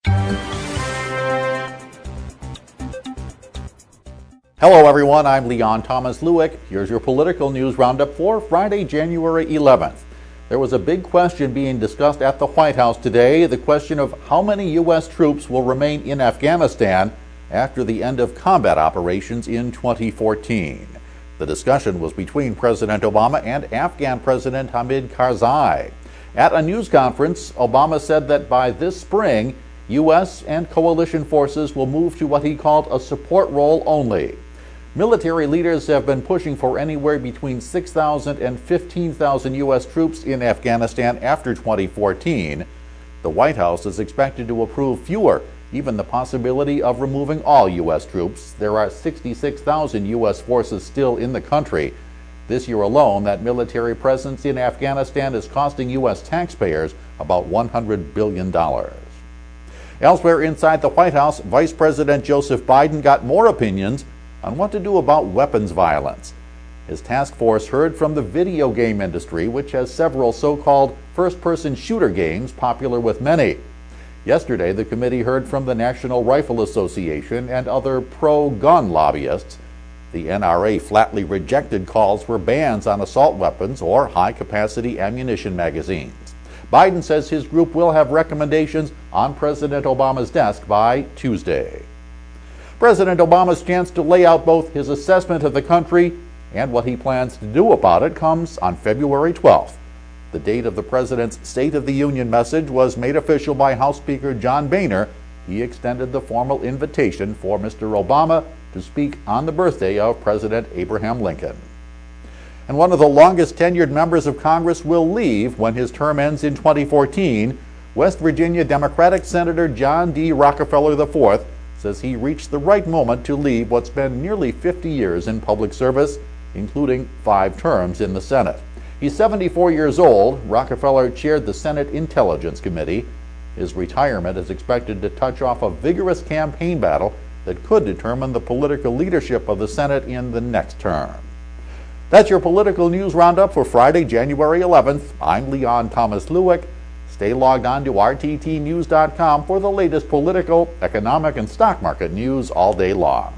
Hello everyone, I'm Leon Thomas Lewick. Here's your political news roundup for Friday, January 11th. There was a big question being discussed at the White House today, the question of how many U.S. troops will remain in Afghanistan after the end of combat operations in 2014. The discussion was between President Obama and Afghan President Hamid Karzai. At a news conference, Obama said that by this spring, U.S. and coalition forces will move to what he called a support role only. Military leaders have been pushing for anywhere between 6,000 and 15,000 U.S. troops in Afghanistan after 2014. The White House is expected to approve fewer, even the possibility of removing all U.S. troops. There are 66,000 U.S. forces still in the country. This year alone, that military presence in Afghanistan is costing U.S. taxpayers about $100 billion. Elsewhere inside the White House, Vice President Joseph Biden got more opinions on what to do about weapons violence. His task force heard from the video game industry, which has several so-called first-person shooter games popular with many. Yesterday, the committee heard from the National Rifle Association and other pro-gun lobbyists. The NRA flatly rejected calls for bans on assault weapons or high-capacity ammunition magazines. Biden says his group will have recommendations on President Obama's desk by Tuesday. President Obama's chance to lay out both his assessment of the country and what he plans to do about it comes on February 12th. The date of the president's State of the Union message was made official by House Speaker John Boehner. He extended the formal invitation for Mr. Obama to speak on the birthday of President Abraham Lincoln. And one of the longest tenured members of Congress will leave when his term ends in 2014. West Virginia Democratic Senator John D. Rockefeller IV says he reached the right moment to leave what's been nearly 50 years in public service, including 5 terms in the Senate. He's 74 years old. Rockefeller chaired the Senate Intelligence Committee. His retirement is expected to touch off a vigorous campaign battle that could determine the political leadership of the Senate in the next term. That's your political news roundup for Friday, January 11th. I'm Leon Thomas Lewick. Stay logged on to rttnews.com for the latest political, economic, and stock market news all day long.